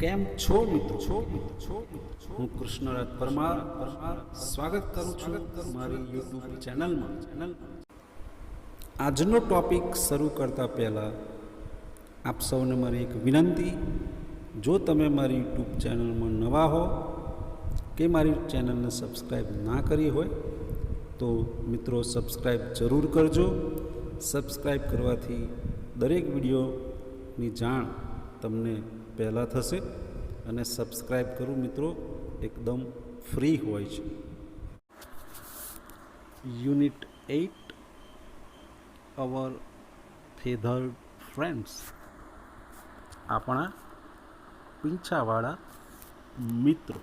કેમ છો મિત્રો? હું કૃષ્ણરાજ પરમાર સ્વાગત કરું છું મારી યુટ્યુબ ચેનલમાં. આજનો ટોપિક શરૂ કરતા પહેલાં આપ સૌને મારી એક વિનંતી, જો તમે મારી યુટ્યુબ ચેનલમાં નવા હો કે મારી ચેનલને સબસ્ક્રાઈબ ના કરી હોય તો મિત્રો સબસ્ક્રાઈબ જરૂર કરજો. સબસ્ક્રાઈબ કરવાથી દરેક વિડીયોની જાણ તમને પહેલાં થશે અને સબસ્ક્રાઈબ કરવું મિત્રો એકદમ ફ્રી હોય છે. યુનિટ 8 અવર ફેધર્ડ ફ્રેન્ડ્સ, આપણા પીંછાવાળા મિત્રો.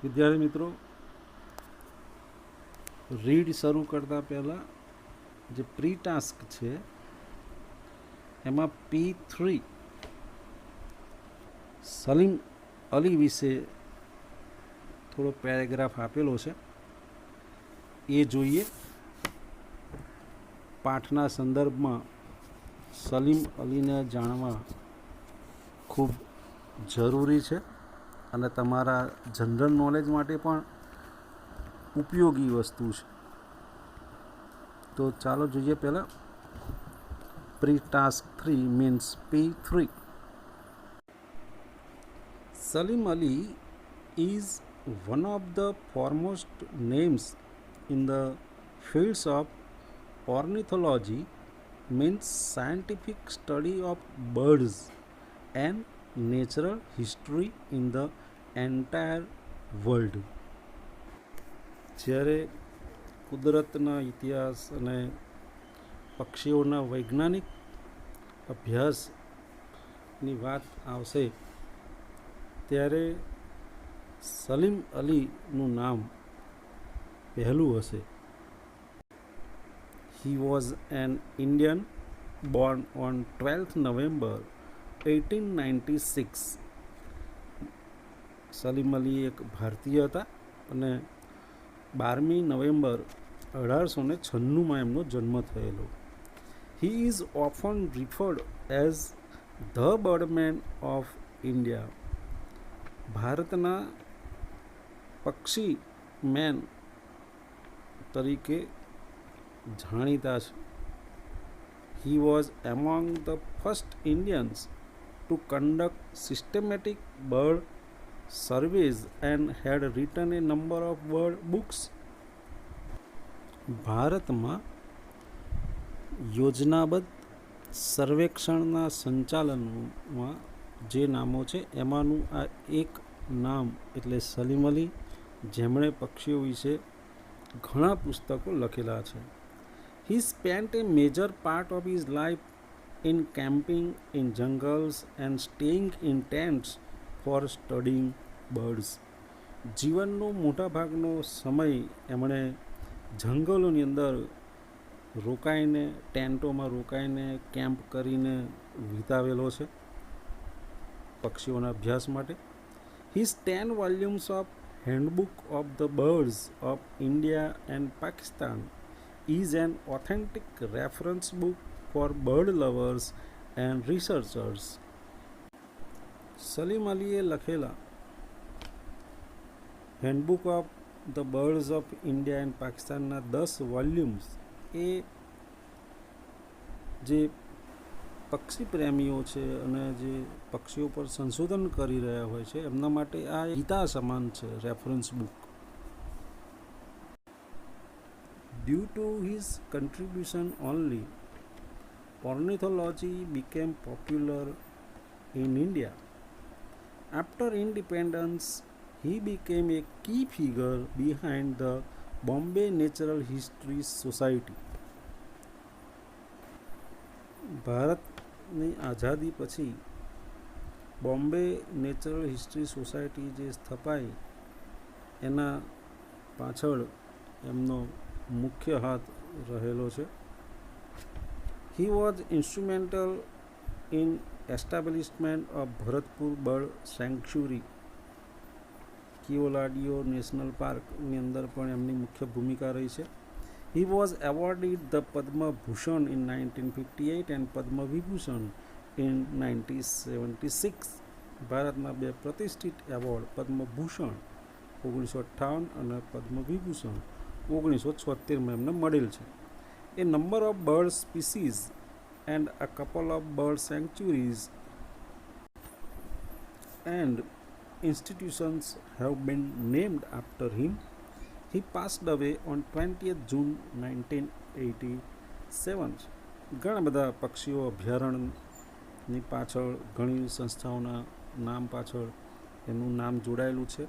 વિદ્યાર્થી મિત્રો, રીડ શરૂ કરતાં પહેલાં જે પ્રી ટાસ્ક છે એમાં P3 સલીમ અલી વિશે થોડો પેરેગ્રાફ આપેલો છે, એ જોઈએ. પાઠના સંદર્ભમાં સલીમ અલીને જાણવા ખૂબ જરૂરી છે અને તમારા જનરલ નોલેજ માટે પણ ઉપયોગી વસ્તુ છે. તો ચાલો જોઈએ. પહેલાં pre task 3 means P3. Salim Ali is one of the foremost names in the fields of ornithology, means scientific study of birds, and natural history in the entire world. જ્યારે કુદરતના ઇતિહાસ અને પક્ષીઓના વૈજ્ઞાનિક અભ્યાસની વાત આવશે ત્યારે સલીમ અલીનું નામ પહેલું હશે. He was an Indian born on 12th November 1896. Salim Ali એક ભારતીય હતા અને 12મી નવેમ્બર 1896માં એમનો જન્મ થયેલો. He is often referred as the Birdman of India. ભારતના પક્ષી મેન તરીકે જાણીતા છે. He was among the first Indians to conduct systematic bird surveys and had written a number of bird books. ભારતમાં યોજનાબદ્ધ સર્વેક્ષણના સંચાલનમાં જે નામો છે એમાંનું આ એક નામ એટલે સલીમ અલી, જેમણે પક્ષીઓ વિશે ઘણા પુસ્તકો લખેલા છે. He spent a major part of his life in camping in jungles and staying in tents for studying birds. જીવનનો મોટા ભાગનો સમય એમણે જંગલોની અંદર રોકાઈને, ટેન્ટોમાં રોકાઈને, કેમ્પ કરીને વિતાવેલો છે પક્ષીઓના અભ્યાસ માટે. His 10 volumes of Handbook of the Birds of India and Pakistan is an authentic reference book for bird lovers and researchers. Salim અલીએ લખેલા handbook of the birds of India and પાકિસ્તાનના 10 વોલ્યુમ્સ એ જે પક્ષી પ્રેમીઓ છે અને જે પક્ષીઓ પર સંશોધન કરી રહ્યા હોય છે એમના માટે આ ગીતા સમાન છે, reference book. Due to his contribution only, ornithology became popular in India. After independence, he became a key figure behind the Bombay Natural History Society. ભારતની આઝાદી પછી બોમ્બે નેચરલ હિસ્ટ્રી સોસાયટી જે સ્થપાઈ એના પાછળ એમનો મુખ્ય હાથ રહેલો છે. He was instrumental in establishment of Bharatpur bird sanctuary. Keoladeo national પાર્કની અંદર પણ એમની મુખ્ય ભૂમિકા રહી છે. He was awarded the Padma Bhushan in 1958 and Padma Vibhushan in 1976 ભારતના બે પ્રતિષ્ઠિત એવોર્ડ પદ્મભૂષણ 1958 અને પદ્મવિભૂષણ 1976 એમને મળેલ છે. A number of bird species and a couple of bird sanctuaries and institutions have been named after him. He passed away on 20th June 1987. ઘણા બધા પક્ષીઓ અભયારણ્યની પાછળ ઘણી સંસ્થાઓના નામ પાછળ એમનું નામ જોડાયેલું છે.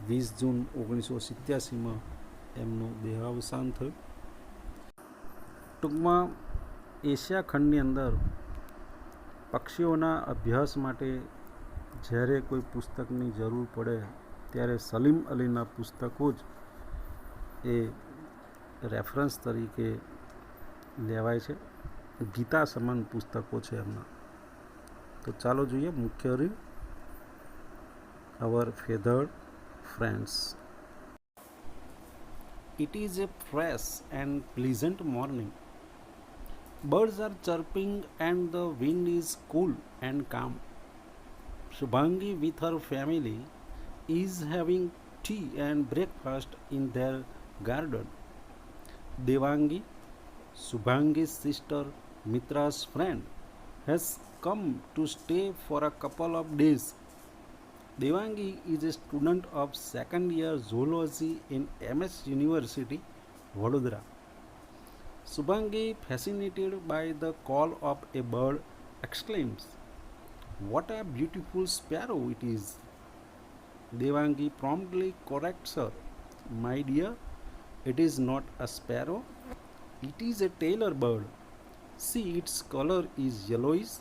20 જૂન 1987 એમનું દેહાવસાન થયું. ટૂંકમાં એશિયા ખંડની અંદર પક્ષીઓના અભ્યાસ માટે જ્યારે કોઈ પુસ્તકની જરૂર પડે ત્યારે સલીમ અલીના પુસ્તકો જ એ રેફરન્સ તરીકે લેવાય છે. ગીતા સમાન પુસ્તકો છે એમના. તો ચાલો જોઈએ મુખ્ય રીડ. Our feathered friends. It is a fresh and pleasant morning. Birds are chirping and the wind is cool and calm. Shubhangi with her family is having tea and breakfast in their garden. Devangi, Shubhangi's sister Mitra's friend, has come to stay for a couple of days. Devangi is a student of second year zoology in MS University, Vadodara. Shubhangi, fascinated by the call of a bird, exclaims, "What a beautiful sparrow it is!" Devangi promptly corrects her, "My dear, it is not a sparrow, it is a tailor bird. See, its color is yellowish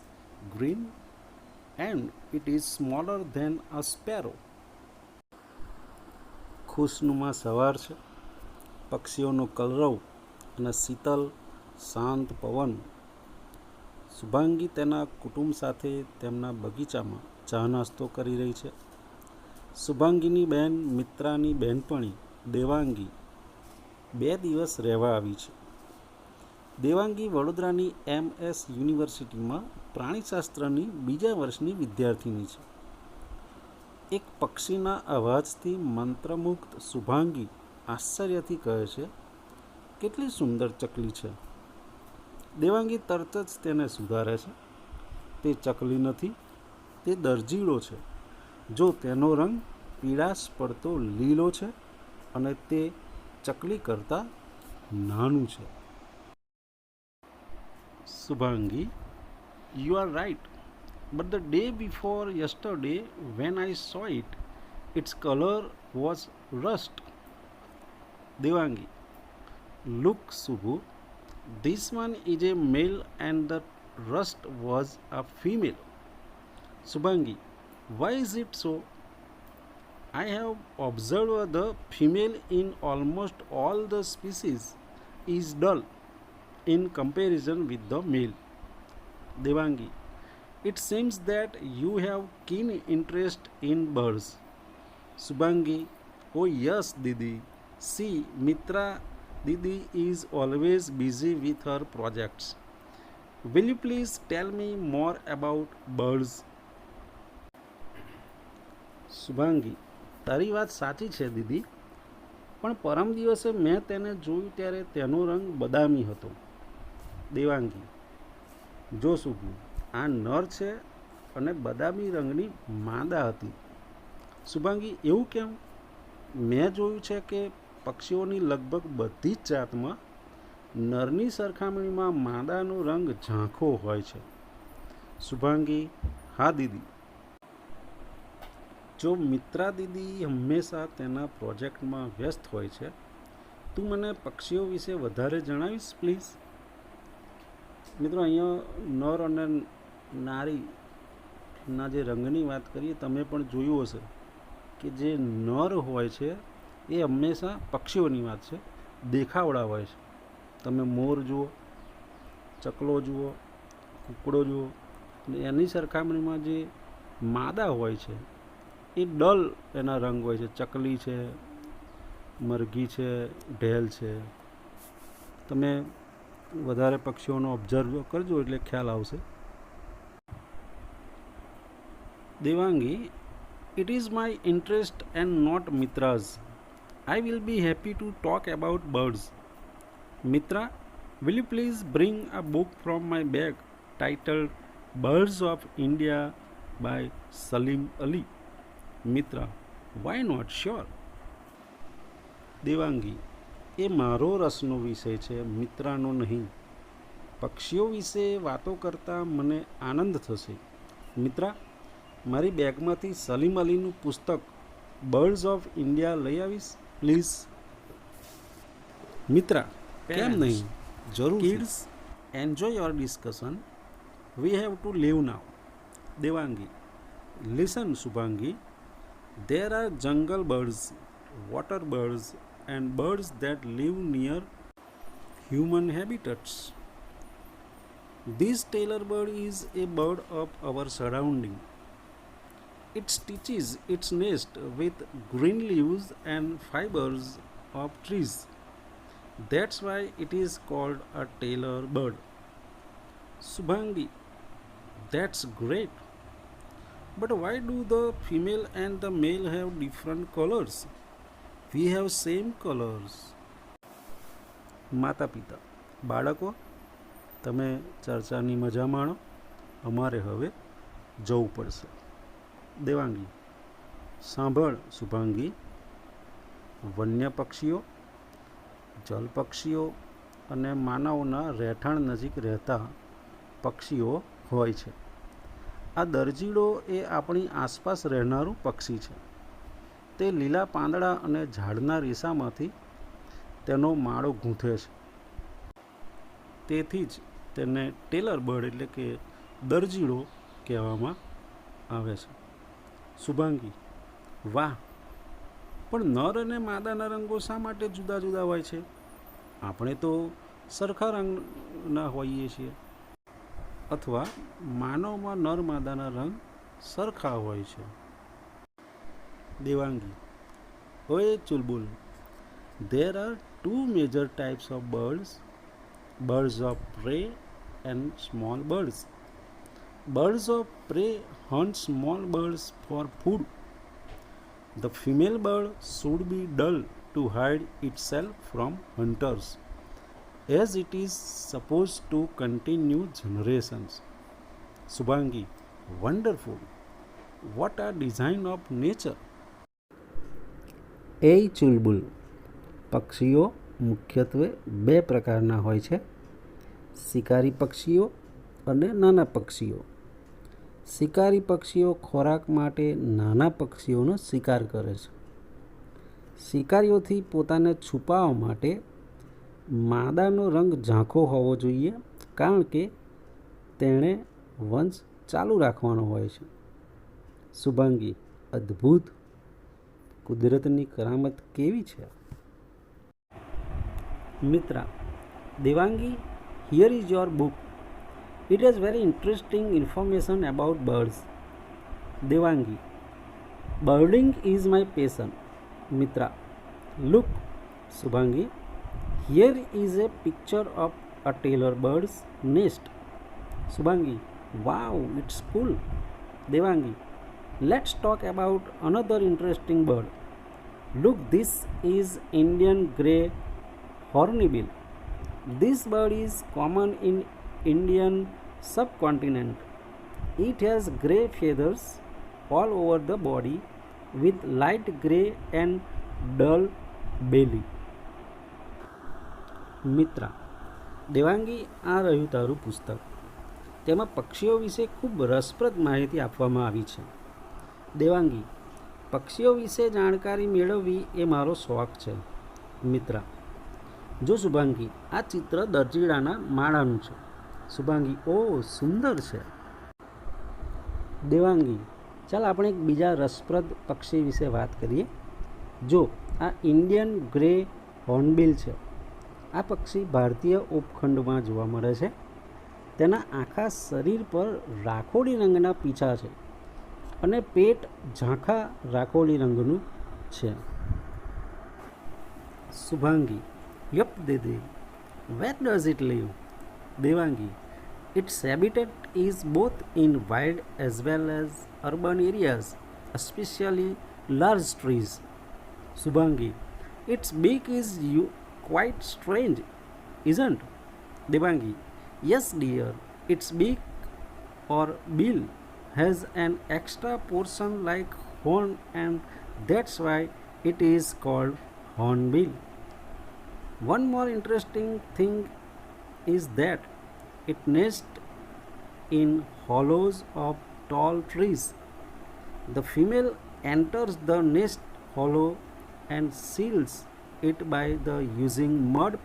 green and it is smaller than a sparrow." ખુશનુમા સવાર છે. પક્ષીઓનો કલરવ અને શીતલ શાંત પવન. શુભાંગી તેના કુટુંબ સાથે તેમના બગીચામાં ચા નાસ્તો કરી રહી છે. શુભાંગીની બહેન મિત્રાની બહેનપણી દેવાંગી 2 દિવસ રહેવા આવી છે. દેવાંગી વડોદરાની MS યુનિવર્સિટીમાં પ્રાણીશાસ્ત્રની બીજા વર્ષની વિદ્યાર્થીની છે. એક પક્ષીના અવાજથી મંત્રમુગ્ધ શુભાંગી આશ્ચર્યથી કહે છે, "કેટલી સુંદર ચકલી છે." દેવાંગી તરત જ તેને સુધારે છે, "તે ચકલી નથી, તે દરજીડો છે. જો તેનો રંગ પીળાશ પડતો લીલો છે અને તે ચકલી કરતાં નાનું છે." Shubhangi, "You are right, but the day before yesterday when I saw it, its color was rust." Devangi, "Look, Subhu, this one is a male and the rust was a female." Shubhangi, "Why is it so?" "I have observed the female in almost all the species is dull in comparison with the male." Devangi, "It seems that you have keen interest in birds." Shubhangi, "Oh yes, Didi. See, Mitra Didi is always busy with her projects. Will you please tell me more about birds?" Shubhangi, "તારી વાત સાચી છે દીદી, પણ પરમ દિવસે મેં તેને જોયું ત્યારે તેનો રંગ બદામી હતો." દેવાંગી, "જો શુભુ, આ નર છે અને બદામી રંગની માદા હતી." શુભાંગી, "એવું કેમ? મેં જોયું છે કે પક્ષીઓની લગભગ બધી જ જાતમાં નરની સરખામણીમાં માદાનો રંગ ઝાંખો હોય છે." શુભાંગી, "હા દીદી." જો મિત્રા દીદી હંમેશા તેના પ્રોજેક્ટમાં વ્યસ્ત હોય છે, તું મને પક્ષીઓ વિશે વધારે જણાવીશ પ્લીઝ? મિત્રો, અહીંયા નર અને નારીના જે રંગની વાત કરીએ, તમે પણ જોયું હશે કે જે નર હોય છે એ હંમેશા પક્ષીઓની વાત છે, દેખાવડા હોય છે. તમે મોર જુઓ, ચકલો જુઓ, કૂકડો જુઓ, અને એની સરખામણીમાં જે માદા હોય છે એ ડલ એના રંગ હોય છે. ચકલી છે, મરઘી છે, ઢેલ છે. તમે વધારે પક્ષીઓનો ઓબ્ઝર્વ કરજો એટલે ખ્યાલ આવશે. Devangi, it is my interest and not Mitra's. I will be happy to talk about birds. Mitra, will you please bring a book from my bag titled Birds of India by Salim Ali? Mitra, why not? Sure. Devangi, એ મારો રસનો વિષય છે, મિત્રાનો નહીં. પક્ષીઓ વિશે વાતો કરતાં મને આનંદ થશે. મિત્રા, મારી બેગમાંથી સલીમ અલીનું પુસ્તક બર્ડ્સ ઓફ ઇન્ડિયા લઈ આવીશ પ્લીઝ. મિત્રા, કેમ નહીં, જરૂર. Kids, enjoy your discussion. We have to leave now. Devangi, listen Shubhangi, there are jungle birds, water birds, and birds that live near human habitats. This tailor bird is a bird of our surrounding. It stitches its nest with green leaves and fibers of trees. That's why it is called a tailor bird. Subhangi, that's great. But why do the female and the male have different colors? We have same colors. માતા પિતા, બાળકો, તમે ચર્ચાની મજા માણો, અમારે હવે જવું પડશે. દેવાંગી, સાંભળ શુભાંગી, વન્ય પક્ષીઓ, જલ પક્ષીઓ અને માનવના રહેઠાણ નજીક રહેતા પક્ષીઓ હોય છે. આ દરજીડો એ આપણી આસપાસ રહેનારું પક્ષી છે. તે લીલા પાંદડા અને ઝાડના રેસામાંથી તેનો માળો ગૂંથે છે. તેથી જ તેને ટેલર બર્ડ એટલે કે દરજીડો કહેવામાં આવે છે. શુભાંગી, વાહ, પણ નર અને માદાના રંગો શા માટે જુદા જુદા હોય છે? આપણે તો સરખા રંગના હોઈએ છીએ. અથવા માનવમાં નર માદાના રંગ સરખા હોય છે. દેવાંગી, ઓએ Chulbul, there are two major types of birds, birds of prey and small birds. Birds of prey hunt small birds for food. The female bird should be dull to hide itself from hunters, as it is supposed to continue generations. Subhangi, wonderful. What a design of nature. એ ચુલબુલ, પક્ષીઓ મુખ્યત્વે બે પ્રકારના હોય છે, શિકારી પક્ષીઓ અને નાના પક્ષીઓ. શિકારી પક્ષીઓ ખોરાક માટે નાના પક્ષીઓનો શિકાર કરે છે. શિકારીઓથી પોતાને છુપાવવા માટે માદાનો રંગ ઝાંખો હોવો જોઈએ, કારણ કે તેણે વંશ ચાલુ રાખવાનો હોય છે. શુભાંગી, અદ્ભુત. કુદરતની કરામત કેવી છે. Mitra, Devangi, here is your book. It has very interesting information about birds. Devangi, birding is my passion. Mitra, look. Subhangi, here is a picture of a tailor bird's nest. Subhangi, wow, it's cool. Devangi, let's talk about another interesting bird. Look, this is Indian grey hornbill. This bird is common in Indian subcontinent. It has grey feathers all over the body with light grey and dull belly. Mitra, Devangi, આ રહ્યું તારું પુસ્તક. તેમાં પક્ષીઓ વિશે ખૂબ રસપ્રદ માહિતી આપવામાં આવી છે. દેવાંગી, પક્ષીઓ વિશે જાણકારી મેળવવી એ મારો શોખ છે. મિત્રા, જો શુભાંગી, આ ચિત્ર દરજીડાના માળાનું છે. શુભાંગી, ઓ સુંદર છે. દેવાંગી, ચાલ આપણે એક બીજા રસપ્રદ પક્ષી વિશે વાત કરીએ. જો આ ઇન્ડિયન ગ્રે હોર્નબિલ છે. આ પક્ષી ભારતીય ઉપખંડમાં જોવા મળે છે. તેના આખા શરીર પર રાખોડી રંગના પીછા છે અને પેટ ઝાંખા રાખોડી રંગનું છે. Shubhangi, yep, Dede. Where does it live? Devangi, Its habitat is both in wild as well as urban areas, especially large trees. Subhangi, its beak is quite strange, isn't? Devangi, yes, dear. Its beak or bill has an extra portion like horn, and that's why it is called hornbill. One more interesting thing is that it nests in hollows of tall trees. The female enters the nest hollow and seals it by the using mud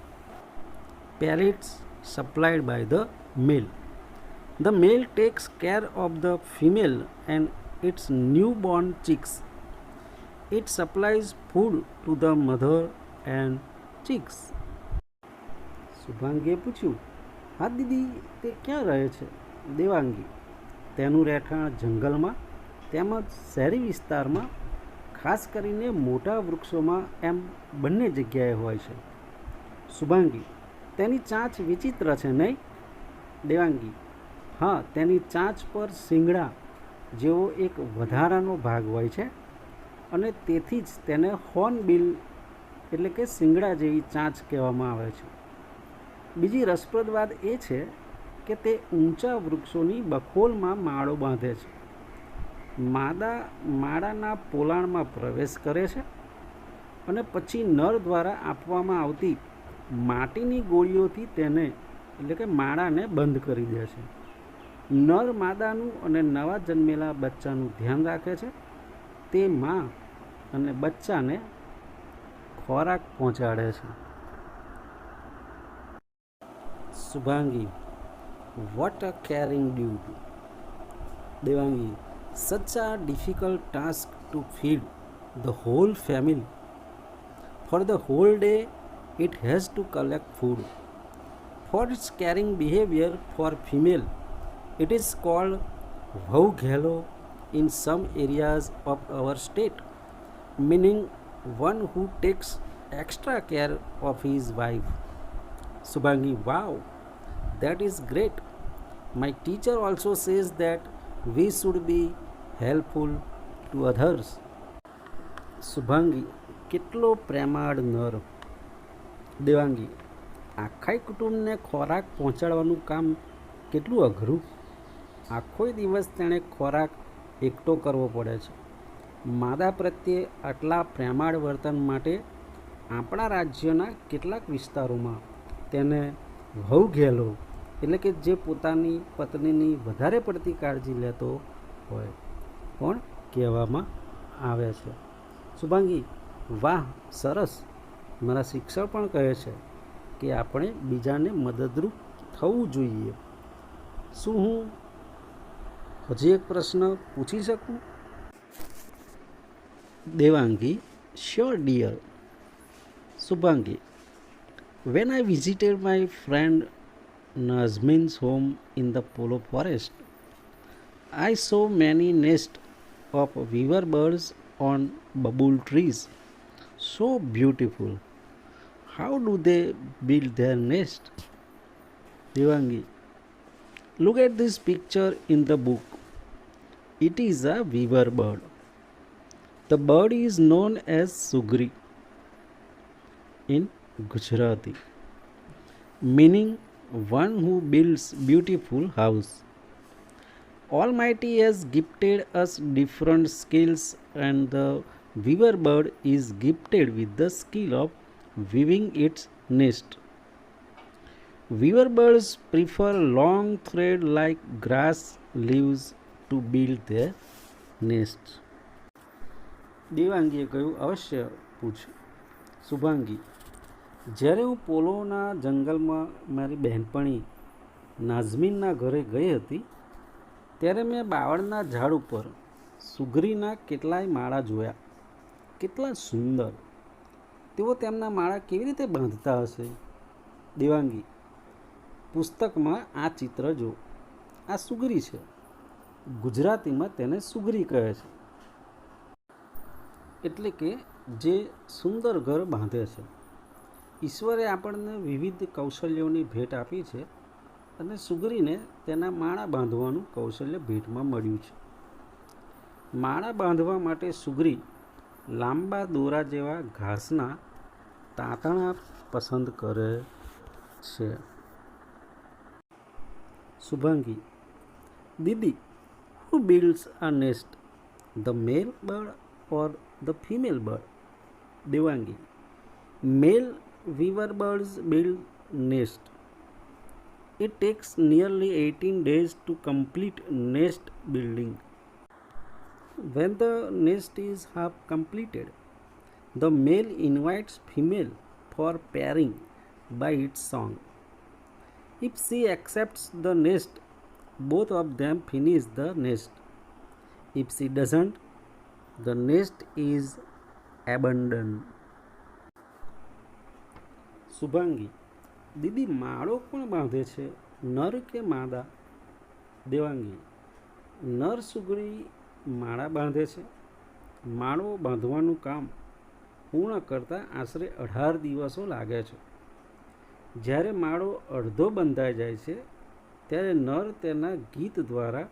pellets supplied by the male. The male takes care of the female and its newborn chicks. It supplies food to the mother and chicks. શુભાંગીએ પૂછ્યું, હા દીદી, તે ક્યાં રહે છે? દેવાંગી, તેનું રહેઠાણ જંગલમાં તેમજ શહેરી વિસ્તારમાં, ખાસ કરીને મોટા વૃક્ષોમાં એમ બંને જગ્યાએ હોય છે. શુભાંગી, તેની ચાંચ વિચિત્ર છે નહીં? દેવાંગી, હા, તેની ચાંચ પર શિંગડા જેવો એક વધારાનો ભાગ હોય છે અને તેથી જ તેને હોર્નબિલ એટલે કે શિંગડા જેવી ચાંચ કહેવામાં આવે છે. બીજી રસપ્રદ વાત એ છે કે તે ઊંચા વૃક્ષોની બખોલમાં માળો બાંધે છે. માદા માળાના પોલાણમાં પ્રવેશ કરે છે અને પછી નર દ્વારા આપવામાં આવતી માટીની ગોળીઓથી તેને એટલે કે માળાને બંધ કરી દે છે. નર માદાનું અને નવા જન્મેલા બચ્ચાનું ધ્યાન રાખે છે. તે માં અને બચ્ચાને ખોરાક પહોંચાડે છે. Shubhangi, what a caring dude. Devangi, such a difficult task to feed the whole family. For the whole day it has to collect food. For its caring behavior for female, it is called Vaughelo in some areas of our state, meaning one who takes extra care of his wife. Subhangi, wow, that is great. My teacher also says that we should be helpful to others. Subhangi, કેટલો પ્રેમાળ નર. દેવાંગી, આખા કુટુંબને ખોરાક પહોંચાડવાનું કામ કેટલું અઘરું. આખો દિવસ તેણે ખોરાક એકઠો કરવો પડે છે. માદા પ્રત્યે આટલા પ્રેમાળ વર્તન માટે આપણા રાજ્યના કેટલાક વિસ્તારોમાં તેને વહુઘેલો એટલે કે જે પોતાની પત્નીની વધારે પડતી કાળજી લેતો હોય પણ કહેવામાં આવે છે. શુભાંગી, વાહ, સરસ. મારા શિક્ષક પણ કહે છે કે આપણે બીજાને મદદરૂપ થવું જોઈએ. શું હું હજી એક પ્રશ્ન પૂછી શકું? Devangi, sure dear. Shubhangi, when I visited my friend Nazmin's home in the Polo forest, I saw many nests of weaver birds on bamboo trees. So beautiful. How do they build their nest? Devangi, look at this picture in the book. It is a weaver bird. The bird is known as Sugri in Gujarati, meaning one who builds beautiful house. Almighty has gifted us different skills, and the weaver bird is gifted with the skill of weaving its nest. Weaver birds prefer long thread like grass leaves to build their nests. દેવાંગીએ કહ્યું, અવશ્ય પૂછ. શુભાંગી, જ્યારે હું પોલોના જંગલમાં મારી બહેનપણી નાઝમીનના ઘરે ગઈ હતી ત્યારે મેં બાવળના ઝાડ ઉપર સુગરીના કેટલાય માળા જોયા. કેટલા સુંદર. તેઓ તેમના માળા કેવી રીતે બાંધતા હશે? દેવાંગી, પુસ્તકમાં આ ચિત્ર જો. આ સુગરી છે. ગુજરાતીમાં તેને સુગરી કહે છે, એટલે કે જે સુંદર ઘર બાંધે છે. ઈશ્વરે આપણને વિવિધ કૌશલ્યોની ભેટ આપી છે અને સુગ્રીને તેના માળા બાંધવાનું કૌશલ્ય ભેટમાં મળ્યું છે. માળા બાંધવા માટે સુગ્રી લાંબા દોરા જેવા ઘાસના તાંતણા પસંદ કરે છે. શુભાંગી: દીદી, who builds a nest, the male bird or the female bird? Devangi: male weaver birds build nest. It takes nearly 18 days to complete nest building. When the nest is half completed, the male invites female for pairing by its song. If she accepts the nest, both of them finish the nest. If she doesn't, the nest is abandoned. Shubhangi: દીદી, માળો કોણ બાંધે છે, નર કે માદા? દેવાંગી: નર સુગરી માળા બાંધે છે. માળો બાંધવાનું કામ પૂર્ણ કરતાં આશરે 18 દિવસો લાગે છે. જ્યારે માળો અડધો બંધાઈ જાય છે ત્યારે નર તેના ગીત દ્વારા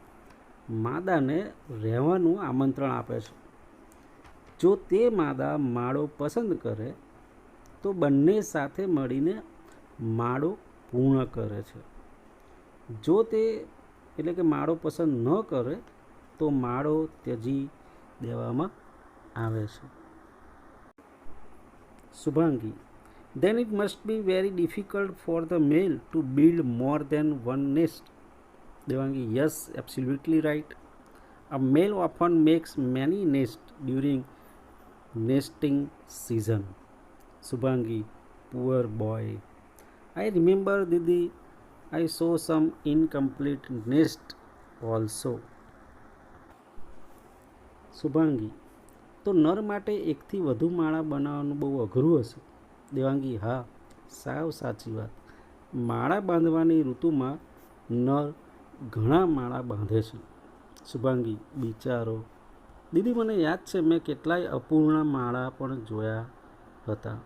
માદાને રહેવાનું આમંત્રણ આપે છે. જો તે માદા માળો પસંદ કરે તો બંને સાથે મળીને માળો પૂર્ણ કરે છે. જો તે એટલે કે માળો પસંદ ન કરે તો માળો ત્યજી દેવામાં આવે છે. Shubhangi: then it must be very difficult for the male to build more than one nest. Devangi: yes, absolutely right. A male often makes many nests during nesting season. Subhangi: poor boy. I remember, Didi, I saw some incomplete nest also. Shubhangi: તો નર માટે એકથી વધુ માળા બનાવવાનું બહુ અઘરું હશે. દેવાંગી: હા, સાવ સાચી વાત. માળા બાંધવાની ઋતુમાં નર ઘણા માળા બાંધે છે. શુભાંગી: બિચારો. દીદી, મને યાદ છે મેં કેટલાય અપૂર્ણ માળા પણ જોયા હતા.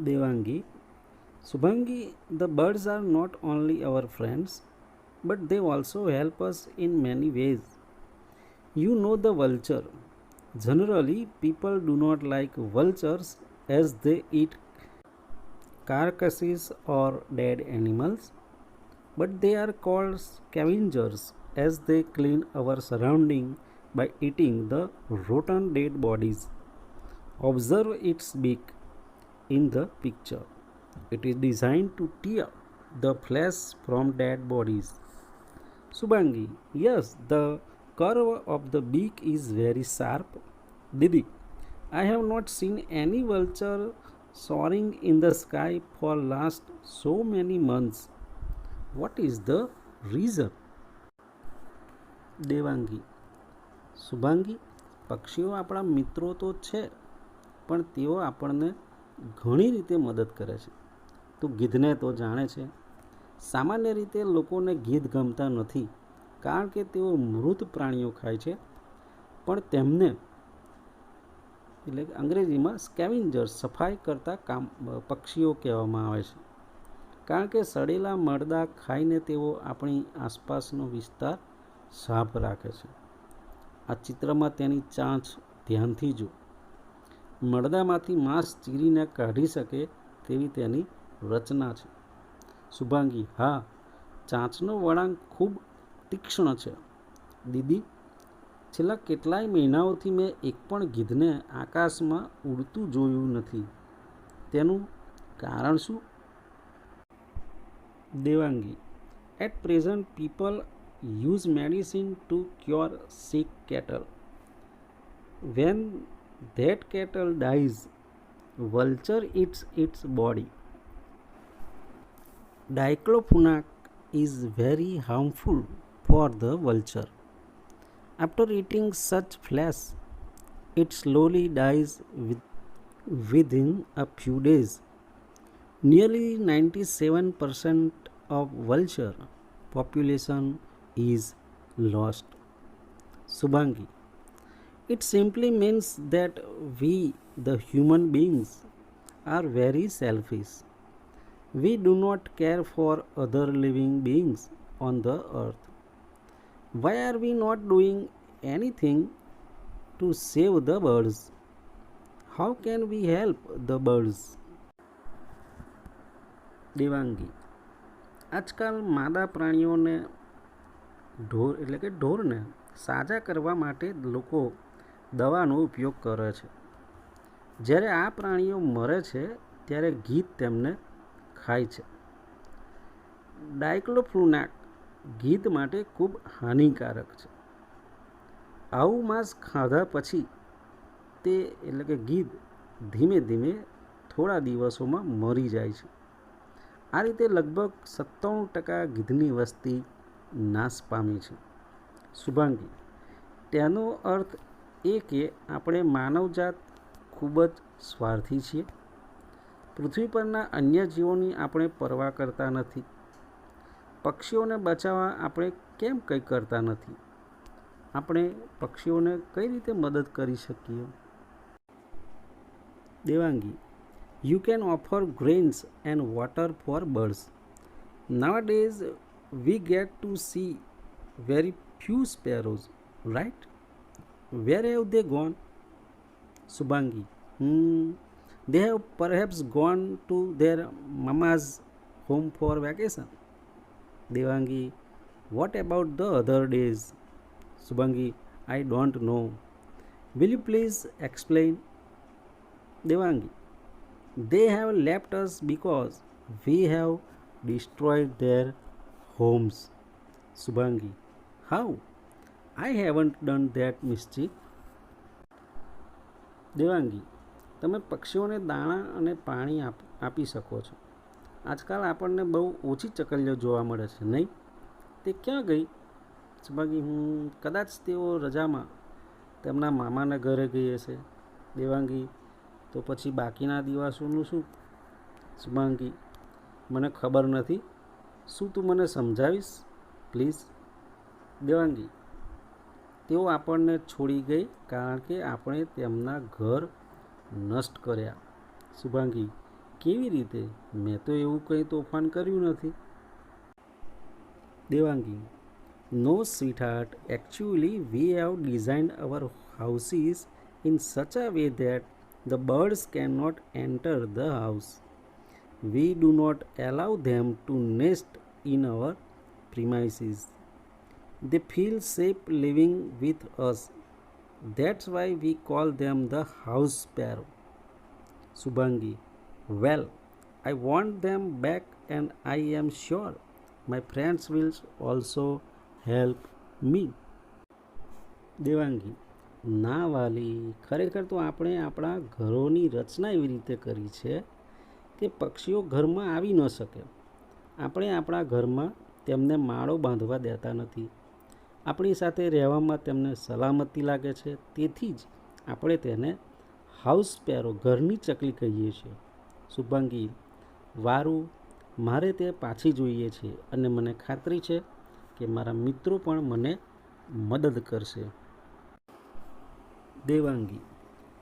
Devangi: Shubhangi, the birds are not only our friends, but they also help us in many ways. You know the vulture. Generally, people do not like vultures as they eat carcasses or dead animals, but they are called scavengers as they clean our surrounding by eating the rotten dead bodies. Observe its beak in the picture. It is designed to tear the flesh from dead bodies. Subhangi: yes, the curve of the beak is very sharp. Didi, I have not seen any vulture soaring in the sky for last so many months. What is the reason? Devangi: Shubhangi, પક્ષીઓ આપણા મિત્રો તો છે, પણ તેઓ આપણને ઘણી રીતે મદદ કરે છે. તું ગીધને તો જાણે છે. સામાન્ય રીતે લોકોને ગીધ ગમતા નથી કારણ કે તેઓ મૃત પ્રાણીઓ ખાય છે, પણ તેમને એટલે કે અંગ્રેજીમાં સ્કેવેન્જર્સ સફાઈ કરતા પક્ષીઓ કહેવામાં આવે છે, કારણ કે સડેલા મરદા ખાઈને તેઓ આપણી આસપાસનો વિસ્તાર સાફ રાખે છે. આ ચિત્રમાં તેની ચાંચ ધ્યાનથી જો. મરદામાંથી માંસ ચીરીને કાઢી શકે તેવી તેની રચના છે. શુભાંગી: હા, ચાંચનો વળાંક ખૂબ તીક્ષ્ણ છે. દીદી, છેલ્લા કેટલાય મહિનાઓથી મેં એક પણ ગીધને આકાશમાં ઉડતું જોયું નથી. તેનું કારણ શું? Devangi: at present people use medicine to cure sick cattle. When that cattle dies, vulture eats its body. Diclofenac is very harmful for the vulture. After eating such flesh, it slowly dies within a few days. Nearly 97% of vulture population is lost. Subhangi: it simply means that we, the human beings, are very selfish. We do not care for other living beings on the earth. Why are we not doing anything to save the birds? How can we help the birds? Devangi, આજકાલ માદા પ્રાણીઓને ઢોરને સાજા કરવા માટે લોકો દવાનો ઉપયોગ કરે છે. જ્યારે આ પ્રાણીઓ મરે છે ત્યારે ગીધ તેમને ખાય છે. ડાયક્લોફ્લુનાક ગીધ માટે ખૂબ હાનિકારક છે. આવું માંસ ખાધા પછી તે ગીધ ધીમે ધીમે થોડા દિવસોમાં મરી જાય છે. આ રીતે લગભગ 97% ગીધની વસ્તી નાશ પામી છે. શુભાંગી, તેનો અર્થ એ કે આપણે માનવજાત ખૂબ જ સ્વાર્થી છીએ. પૃથ્વી પરના અન્ય જીવોની આપણે પરવા કરતા નથી. પક્ષીઓને બચાવવા આપણે કેમ કંઈ કરતા નથી? આપણે પક્ષીઓને કઈ રીતે મદદ કરી શકીએ? Devangi, you can offer grains and water for birds. Nowadays we get to see very few sparrows, right? Where have they gone? Subhangi, they have perhaps gone to their mama's home for vacation. Devangi, what about the other days? Subhangi, I don't know. Will you please explain? Devangi, they have left us because we have destroyed their homes. Subhangi, how? I haven't done that mischief. Devangi, તમે પક્ષીઓને દાણા અને પાણી આપી શકો છો. આજકાલ આપણને બહુ ઓછી ચકલીઓ જોવા મળે છે, નહીં? તે ક્યાં ગઈ? શુભાંગી, કદાચ તેઓ રજામાં તેમના મામાના ઘરે ગઈ હશે. દેવાંગી, તો પછી બાકીના દિવસોનું શું? શુભાંગી, મને ખબર નથી. શું તું મને સમજાવીશ પ્લીઝ? દેવાંગી, તેઓ આપણને છોડી ગઈ કારણ કે આપણે તેમના ઘર નષ્ટ કર્યા. શુભાંગી, કેવી રીતે? મેં તો એવું કંઈ તોફાન કર્યું નથી. દેવાંગી, નો સ્વીટહાર્ટ, actually we have designed our houses in such a way that the birds cannot enter the house. We do not allow them to nest in our premises. They feel safe living with us. That's why we call them the house sparrow. Subhangi, well, I want them back and I am sure my friends will also help me. Devangi, ના વાલી, ખરેખર તો આપણે આપણા ઘરોની રચના એવી રીતે કરી છે કે પક્ષીઓ ઘરમાં આવી ન શકે. આપણે આપણા ઘરમાં તેમને માળો બાંધવા દેતા નથી. આપણી સાથે રહેવામાં તેમને સલામતી લાગે છે. તેથી જ આપણે તેને હાઉસ સ્પેરો, ઘરની ચકલી કહીએ છીએ. શુભાંગી, વારું, મારે તે પાછી જોઈએ છે અને મને ખાતરી છે કે મારા મિત્રો પણ મને મદદ કરશે. Devangi,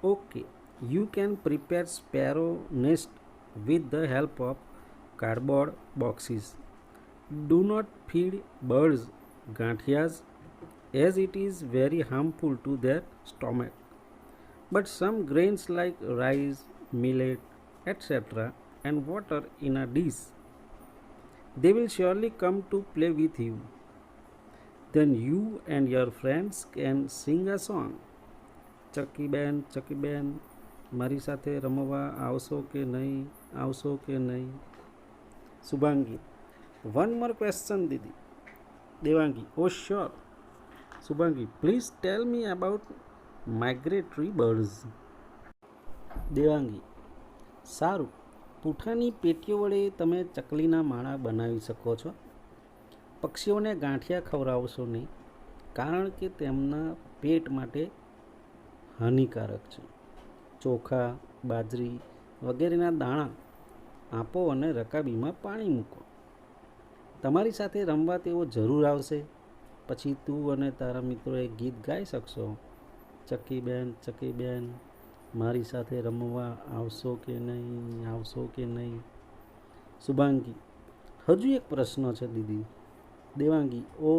okay, you can prepare sparrow nest with the help of cardboard boxes. Do not feed birds ગાંઠિયાસ as it is very harmful to their stomach. But some grains like rice, millet, etc. and water in a dish. They will surely come to play with you. Then you and your friends can sing a song. ચકીબેન, મારી સાથે રમવા આવશો કે નહીં? આવશો કે નહીં? Shubhangi, one more question Didi. Devangi, oh sure. Shubhangi, please tell me about migratory birds. Devangi, સારું, પૂંઠાની પેટીઓ વડે તમે ચકલીના માળા બનાવી શકો છો. પક્ષીઓને ગાંઠિયા ખવડાવશો નહીં કારણ કે તેમના પેટ માટે હાનિકારક છે. ચોખા, બાજરી વગેરેના દાણા આપો અને રકાબીમાં પાણી મૂકો. તમારી સાથે રમવા તેઓ જરૂર આવશે. પછી તું અને તારા મિત્રોએ ગીત ગાઈ શકશો. ચકીબેન, મારી સાથે રમવા આવશો કે નહીં? આવશો કે નહીં? શુભાંગી, હજુ એક પ્રશ્ન છે દીદી. દેવાંગી, ઓ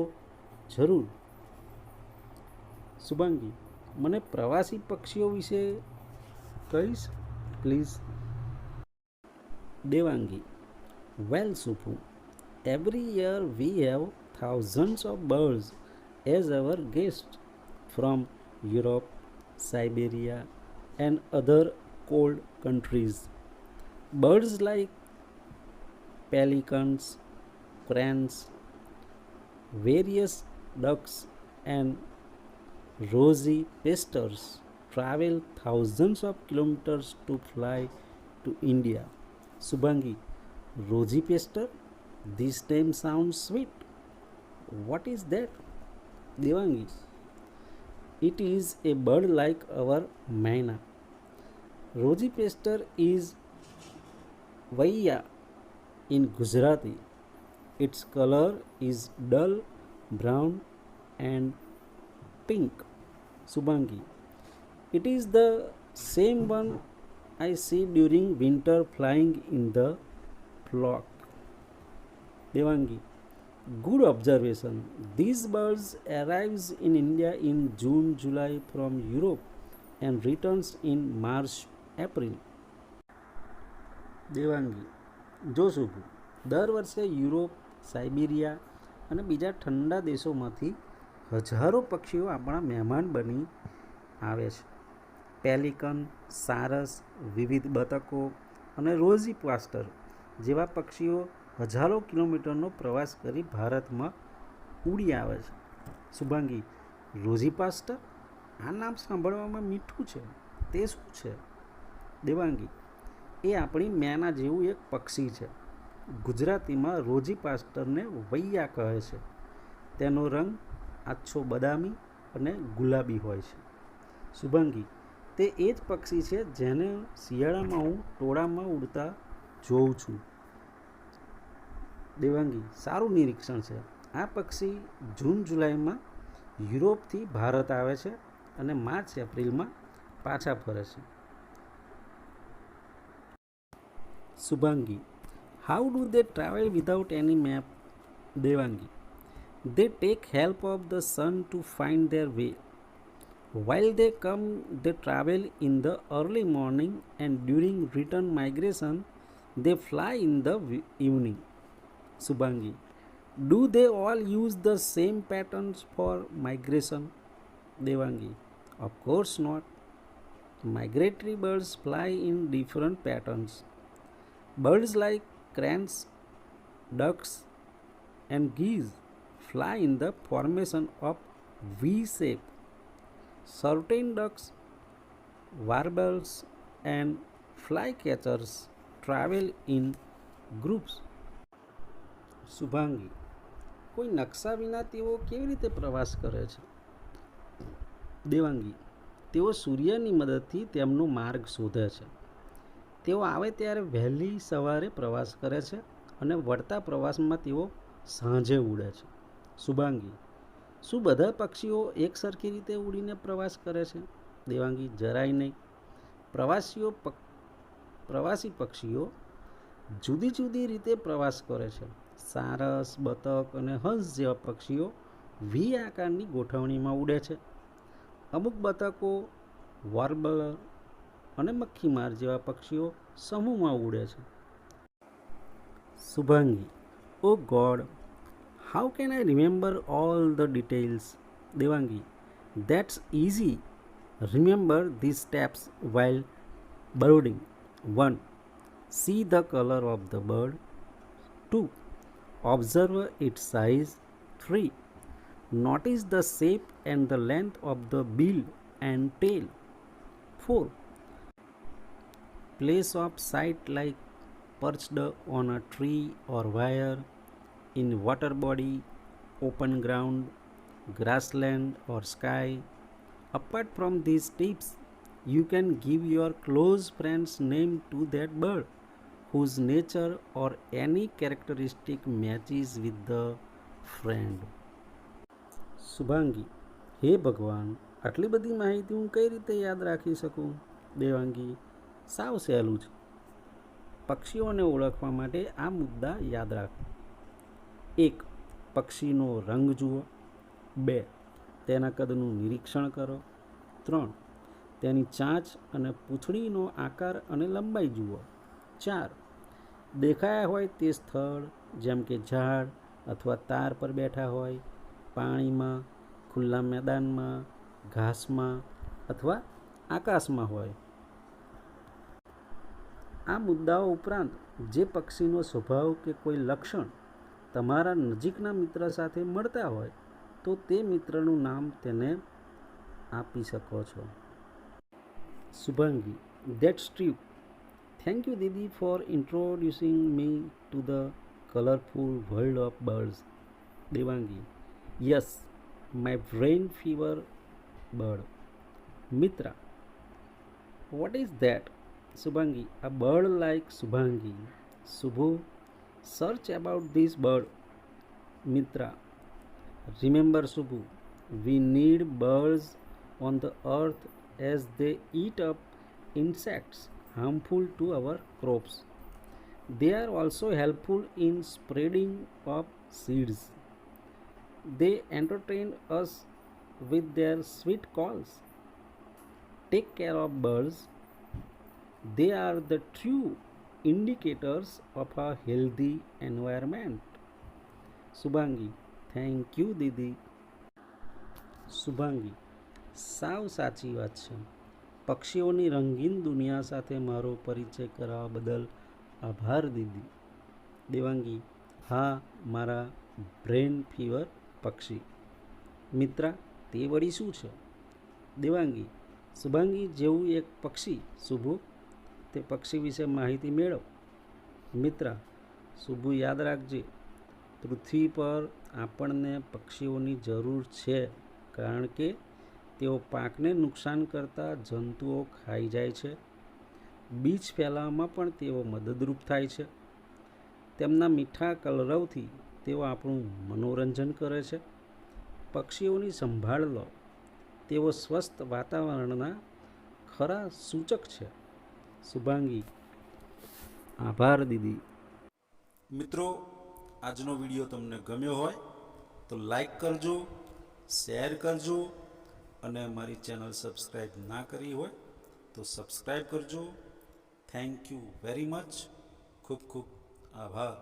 જરૂર. શુભાંગી, મને પ્રવાસી પક્ષીઓ વિશે કહીશ please. Devangi, well Supu, every year we have thousands of birds as our guests from Europe, Siberia, and other cold countries. Birds like pelicans, cranes, various ducks, and rosy pastors travel thousands of kilometers to fly to India. Subhangi, rosy pastor? This name sounds sweet. What is that? Devangi, it is a bird like our maina. Rosy pastor is vaiya in Gujarati. Its color is dull brown and pink. Subhangi, it is the same one I see during winter flying in the flock. Devangi, good observation. These birds arrives in India in June, July from Europe and returns in March, April. Devangi, જો શુભ, દર વર્ષે Europe, Siberia અને બીજા ઠંડા દેશોમાંથી હજારો પક્ષીઓ આપણા મહેમાન બની આવે છે. પેલિકન, સારસ, વિવિધ બતકો અને રોઝી પાસ્ટર જેવા પક્ષીઓ હજારો કિલોમીટરનો પ્રવાસ કરી ભારતમાં ઉડી આવે છે. Shubhangi, rosy pastor? આ નામ સાંભળવામાં મીઠું છે, તે શું છે? દેવાંગી, એ આપણી મેના જેવું એક પક્ષી છે. ગુજરાતીમાં રોઝી પાસ્ટરને વૈયા કહે છે. તેનો રંગ આછો બદામી અને ગુલાબી હોય છે. શુભાંગી, તે એ જ પક્ષી છે જેને શિયાળામાં હું ટોળામાં ઉડતા જોઉં છું. દેવાંગી, સારું નિરીક્ષણ છે. આ પક્ષી જૂન જુલાઈમાં યુરોપથી ભારત આવે છે અને માર્ચ એપ્રિલમાં પાછા ફરે છે. Shubhangi, how do they travel without any map? Devangi, they take help of the sun to find their way. While they come, they travel in the early morning and during return migration, they fly in the evening. Subhangi, do they all use the same patterns for migration? Devangi, of course not. Migratory birds fly in different patterns. Birds like cranes, ducks, and geese fly in the formation of V shape. Certain ducks, warblers, and flycatchers travel in groups. Shubhangi, કોઈ નકશા વિના તેઓ કેવી રીતે પ્રવાસ કરે છે? દેવાંગી, તેઓ સૂર્યની મદદથી તેમનો માર્ગ શોધે છે. તેઓ આવે ત્યારે વહેલી સવારે પ્રવાસ કરે છે અને વળતા પ્રવાસમાં તેઓ સાંજે ઉડે છે. શુભાંગી, શું બધા પક્ષીઓ એક સરખી રીતે ઉડીને પ્રવાસ કરે છે? દેવાંગી, જરાય નહીં. પ્રવાસી પક્ષીઓ જુદી જુદી રીતે પ્રવાસ કરે છે. સારસ, બતક અને હંસ જેવા પક્ષીઓ વી આકારની ગોઠવણીમાં ઉડે છે. અમુક બતકો, વોર્બલર અને મક્ખીમાર જેવા પક્ષીઓ સમૂહમાં ઉડે છે. Shubhangi, oh God, how can I remember all the details? Devangi, that's easy. Remember this steps while birding. 1. See the color of the bird. 2. Observe its size. 3. Notice the shape and the length of the bill and tail. 4. Place of sight like perched on a tree or wire, in water body, open ground, grassland or sky. Apart from these tips, you can give your close friend's name to that bird whose nature or any characteristic matches with the friend. Shubhangi, હે ભગવાન, આટલી બધી માહિતી હું કઈ રીતે યાદ રાખી શકું? દેવાંગી, સાવ સહેલું છે. પક્ષીઓને ઓળખવા માટે આ મુદ્દા યાદ રાખો. 1. પક્ષીનો રંગ જુઓ. 2. તેના કદનું નિરીક્ષણ કરો. 3. તેની ચાંચ અને પૂંછડીનો આકાર અને લંબાઈ જુઓ. 4. દેખાયા હોય તે સ્થળ, જેમ કે ઝાડ અથવા તાર પર બેઠા હોય, પાણીમાં, ખુલ્લા મેદાનમાં, ઘાસમાં અથવા આકાશમાં હોય. આ મુદ્દાઓ ઉપરાંત જે પક્ષીનો સ્વભાવ કે કોઈ લક્ષણ તમારા નજીકના મિત્ર સાથે મળતા હોય તો તે મિત્રનું નામ તેને આપી શકો છો. Shubhangi: That's true. Thank you, Didi, for introducing me to the colorful world of birds. Devangi: Yes, my brain fever bird. Mitra: What is that? Subhangi: A bird like Subhangi. Subhu: Search about this bird. Mitra: Remember, Subhu, we need birds on the earth as they eat up insects harmful to our crops. They are also helpful in spreading of seeds. They entertain us with their sweet calls. Take care of birds. They are the true indicators of a healthy environment. Subhangi: Thank you, Didi. Shubhangi: સાવ સાચી વાત છે. પક્ષીઓની રંગીન દુનિયા સાથે મારો પરિચય કરાવવા બદલ આભાર દીદી. દેવાંગી: હા, મારા બ્રેન ફીવર પક્ષી. મિત્રા: તે વળી શું છે? દેવાંગી: શુભાંગી જેવું એક પક્ષી. શુભુ: તે પક્ષી વિશે માહિતી મેળવ. મિત્રા: શુભુ, યાદ રાખજે, પૃથ્વી પર આપણને પક્ષીઓની જરૂર છે, કારણ કે તેઓ પાકને નુકસાન કરતા જંતુઓ ખાઈ જાય છે. બીજ ફેલાવવામાં પણ તેઓ મદદરૂપ થાય છે. તેમના મીઠા કલરવથી તેઓ આપણું મનોરંજન કરે છે. પક્ષીઓની સંભાળ લો. તેઓ સ્વસ્થ વાતાવરણના ખરા સૂચક છે. શુભાંગી: આભાર દીદી. મિત્રો, આજનો વિડીયો તમને ગમ્યો હોય તો લાઈક કરજો, શેર કરજો અને અમારી ચેનલ સબસ્ક્રાઈબ ના કરી હોય તો સબસ્ક્રાઈબ કરજો. Thank you very much. ખૂબ ખૂબ આભાર.